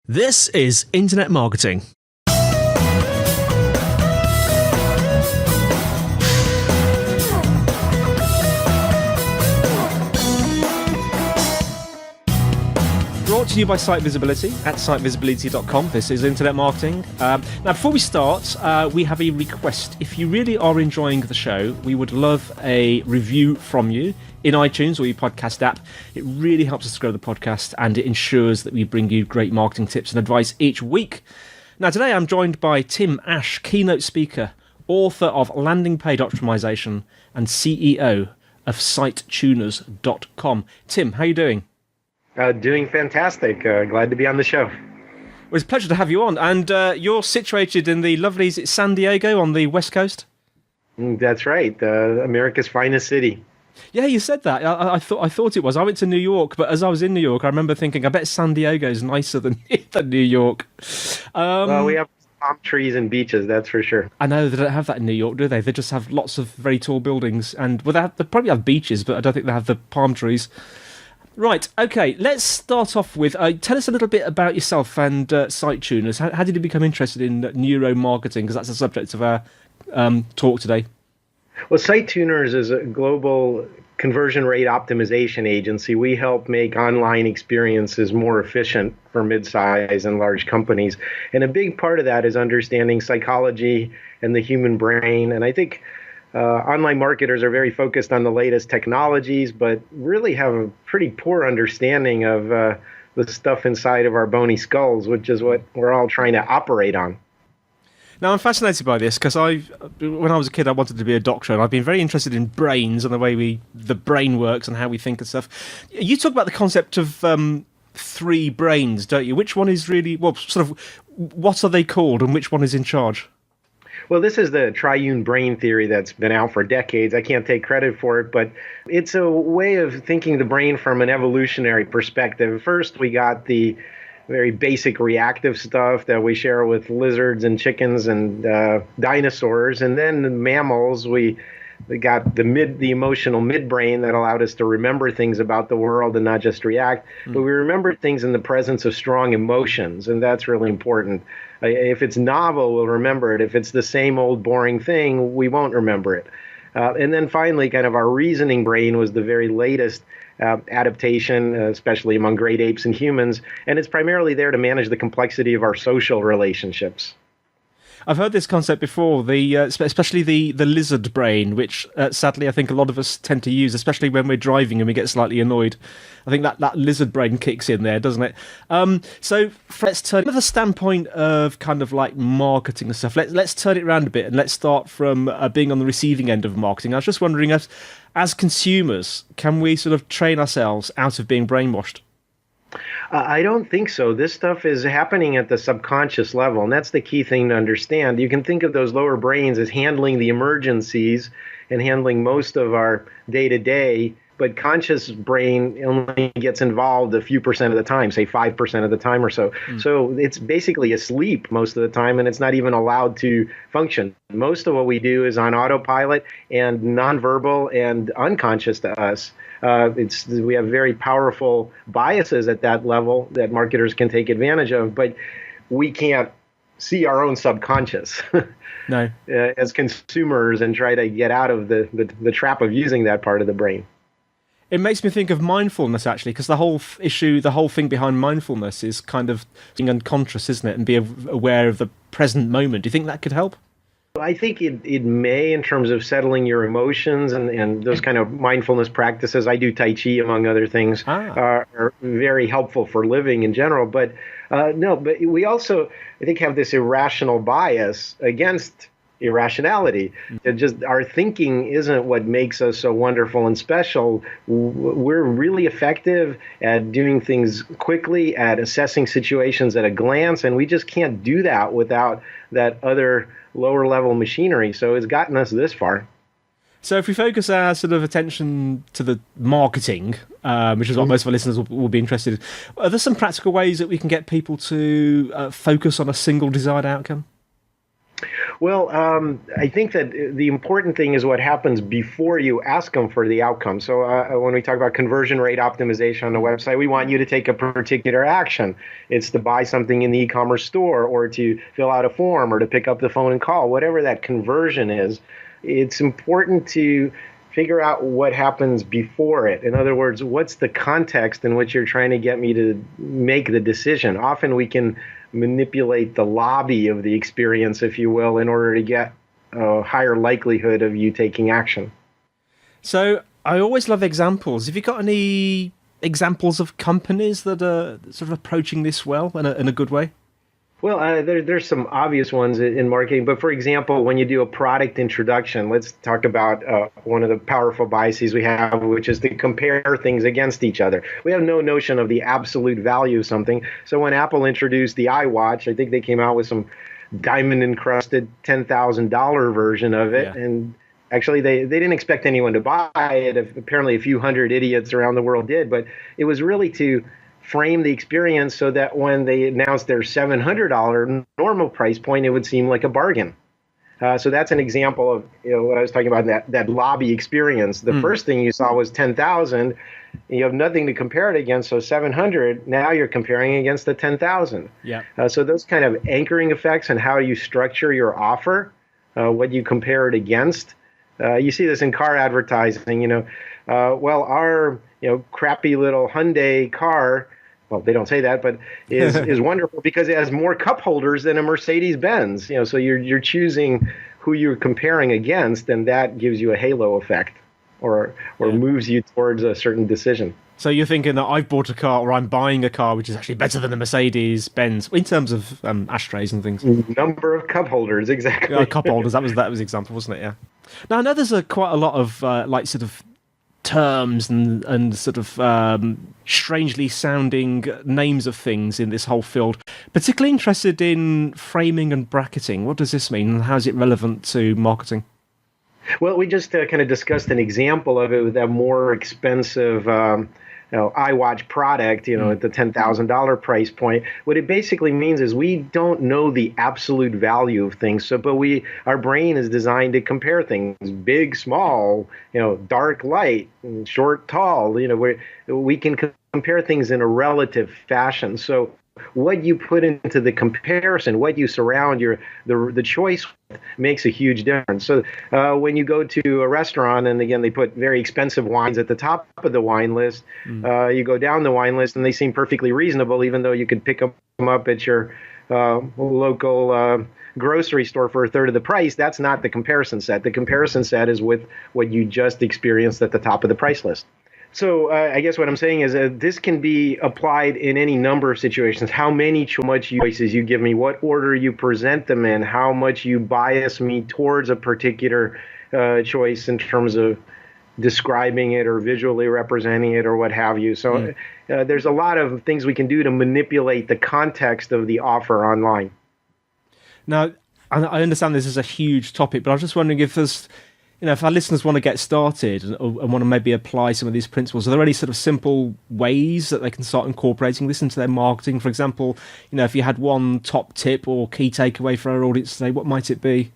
This is Internet Marketing. Brought to you by SiteVisibility at SiteVisibility.com. This is Internet Marketing. Now, before we start, we have a request. If you really are enjoying the show, we would love a review from you in iTunes or your podcast app. It really helps us to grow the podcast, and it ensures that we bring you great marketing tips and advice each week. Now, today I'm joined by Tim Ash, keynote speaker, author of Landing Page Optimization, and CEO of SiteTuners.com. Tim, how are you doing? Doing fantastic. Glad to be on the show. Well, it's a pleasure to have you on. And you're situated in the lovely, is it San Diego on the West Coast? That's right. America's finest city. Yeah, you said that. I thought it was. I went to New York, but as I was in New York, I remember thinking, I bet San Diego's nicer than New York. Well, we have palm trees and beaches, that's for sure. I know, they don't have that in New York, do they? They just have lots of very tall buildings. And well, they probably have beaches, but I don't think they have the palm trees. Right, okay, let's start off with, tell us a little bit about yourself and SiteTuners. How did you become interested in neuromarketing? Because that's the subject of our talk today. Well, SiteTuners is a global conversion rate optimization agency. We help make online experiences more efficient for mid-size and large companies. And a big part of that is understanding psychology and the human brain. And I think online marketers are very focused on the latest technologies, but really have a pretty poor understanding of the stuff inside of our bony skulls, which is what we're all trying to operate on. Now, I'm fascinated by this because when I was a kid, I wanted to be a doctor, and I've been very interested in brains and the way the brain works and how we think and stuff. You talk about the concept of three brains, don't you? Which one is really, well, sort of, what are they called and which one is in charge? Well, this is the Triune brain theory that's been out for decades. I can't take credit for it, but it's a way of thinking the brain from an evolutionary perspective. First, we got the very basic reactive stuff that we share with lizards and chickens and dinosaurs. And then the mammals, we got the emotional midbrain that allowed us to remember things about the world and not just react. But we remember things in the presence of strong emotions, and that's really important. If it's novel, we'll remember it. If it's the same old boring thing, we won't remember it. And then finally, kind of our reasoning brain was the very latest adaptation, especially among great apes and humans. And it's primarily there to manage the complexity of our social relationships. I've heard this concept before, especially the lizard brain, which sadly I think a lot of us tend to use, especially when we're driving and we get slightly annoyed. I think that lizard brain kicks in there, doesn't it? So let's turn from the standpoint of kind of like marketing and stuff. Let's turn it around a bit and let's start from being on the receiving end of marketing. I was just wondering, as consumers, can we sort of train ourselves out of being brainwashed? I don't think so. This stuff is happening at the subconscious level, and that's the key thing to understand. You can think of those lower brains as handling the emergencies and handling most of our day-to-day, but conscious brain only gets involved a few percent of the time, say 5% of the time or so. So it's basically asleep most of the time, and it's not even allowed to function. Most of what we do is on autopilot and nonverbal and unconscious to us. We have very powerful biases at that level that marketers can take advantage of, but we can't see our own subconscious No. As consumers and try to get out of the trap of using that part of the brain. It makes me think of mindfulness, actually, because the whole thing behind mindfulness is kind of being unconscious, isn't it, and be aware of the present moment. Do you think that could help? I think it may, in terms of settling your emotions and those kind of mindfulness practices. I do Tai Chi, among other things, are very helpful for living in general. But but we also, I think, have this irrational bias against irrationality. Just our thinking isn't what makes us so wonderful and special. We're really effective at doing things quickly, at assessing situations at a glance, and we just can't do that without that other lower level machinery. So it's gotten us this far. So if we focus our sort of attention to the marketing, which is what most of our listeners will be interested in, are there some practical ways that we can get people to focus on a single desired outcome? Well, I think that the important thing is what happens before you ask them for the outcome. So when we talk about conversion rate optimization on the website, we want you to take a particular action. It's to buy something in the e-commerce store, or to fill out a form, or to pick up the phone and call, whatever that conversion is. It's important to figure out what happens before it. In other words, what's the context in which you're trying to get me to make the decision? Often we can manipulate the lobby of the experience, if you will, in order to get a higher likelihood of you taking action. So I always love examples. Have you got any examples of companies that are sort of approaching this well in a good way? Well, there's some obvious ones in marketing, but for example, when you do a product introduction, let's talk about one of the powerful biases we have, which is to compare things against each other. We have no notion of the absolute value of something. So when Apple introduced the iWatch, I think they came out with some diamond-encrusted $10,000 version of it, Yeah. and actually they didn't expect anyone to buy it. Apparently a few hundred idiots around the world did, but it was really to frame the experience so that when they announced their $700 normal price point, it would seem like a bargain. So that's an example of what I was talking about, that lobby experience. The first thing you saw was 10,000. You have nothing to compare it against, so 700. Now you're comparing against the 10,000. Yeah. So those kind of anchoring effects and how you structure your offer, what you compare it against. You see this in car advertising. Well, our crappy little Hyundai car. Well, they don't say that, but is wonderful because it has more cup holders than a Mercedes-Benz. So you're choosing who you're comparing against, and that gives you a halo effect, or moves you towards a certain decision. So you're thinking that I've bought a car, or I'm buying a car which is actually better than a Mercedes-Benz in terms of ashtrays and things. Number of cup holders, exactly. Cup holders. That was the example, wasn't it? Yeah. Now I know there's quite a lot of sort of terms and sort of strangely sounding names of things in this whole field. Particularly interested in framing and bracketing. What does this mean, and how is it relevant to marketing? Well, we just kind of discussed an example of it with that more expensive iWatch product, at the $10,000 price point. What it basically means is we don't know the absolute value of things. But our brain is designed to compare things: big, small, dark, light, short, tall. We can compare things in a relative fashion. So what you put into the comparison, what you surround the choice with, makes a huge difference. So when you go to a restaurant, and again, they put very expensive wines at the top of the wine list, you go down the wine list and they seem perfectly reasonable, even though you could pick them up at your local grocery store for a third of the price. That's not the comparison set. The comparison set is with what you just experienced at the top of the price list. So I guess what I'm saying is this can be applied in any number of situations. How much choices you give me, what order you present them in, how much you bias me towards a particular choice in terms of describing it or visually representing it or what have you. So there's a lot of things we can do to manipulate the context of the offer online. Now, I understand this is a huge topic, but I was just wondering if there's... if our listeners want to get started and want to maybe apply some of these principles, are there any sort of simple ways that they can start incorporating this into their marketing? For example, if you had one top tip or key takeaway for our audience today, what might it be?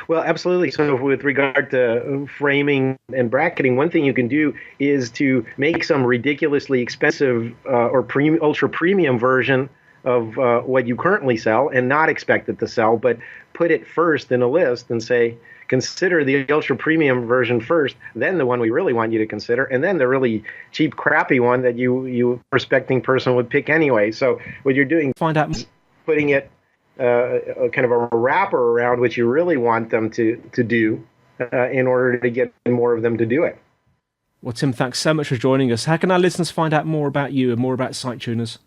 Well, absolutely. So with regard to framing and bracketing, one thing you can do is to make some ridiculously expensive or ultra premium version of what you currently sell and not expect it to sell, but put it first in a list and say, consider the ultra premium version first, then the one we really want you to consider, and then the really cheap, crappy one that you prospecting person would pick anyway. So what you're doing, find out, putting it kind of a wrapper around what you really want them to do in order to get more of them to do it. Well, Tim, thanks so much for joining us. How can our listeners find out more about you and more about SiteTuners?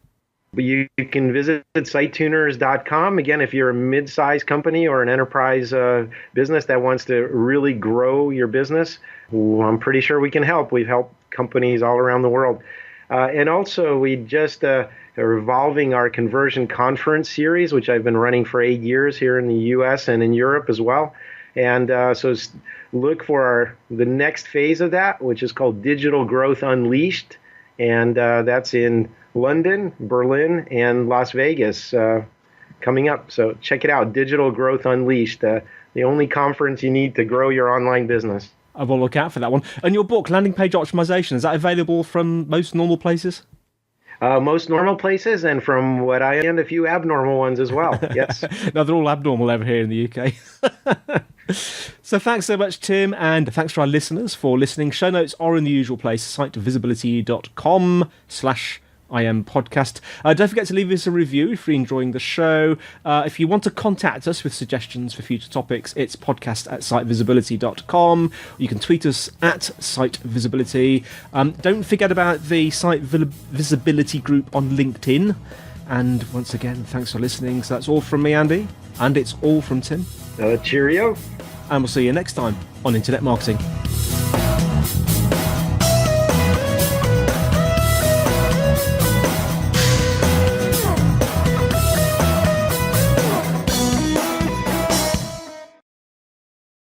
But you can visit SiteTuners.com. Again, if you're a mid-sized company or an enterprise business that wants to really grow your business, I'm pretty sure we can help. We've helped companies all around the world. And also, we just are evolving our conversion conference series, which I've been running for 8 years here in the U.S. and in Europe as well. And so look for the next phase of that, which is called Digital Growth Unleashed. And that's in London, Berlin, and Las Vegas coming up. So check it out, Digital Growth Unleashed, the only conference you need to grow your online business. I will look out for that one. And your book, Landing Page Optimization, is that available from most normal places? Most normal places, and from what I understand, a few abnormal ones as well. Yes. No, they're all abnormal over here in the UK. So thanks so much, Tim, and thanks to our listeners for listening. Show notes are in the usual place, sitevisibility.com/IM podcast. Don't forget to leave us a review if you're enjoying the show. If you want to contact us with suggestions for future topics, it's podcast@sitevisibility.com. You can tweet us at SiteVisibility. Don't forget about the Site Visibility group on LinkedIn. And once again, thanks for listening. So that's all from me, Andy, and it's all from Tim. Cheerio. And we'll see you next time on Internet Marketing.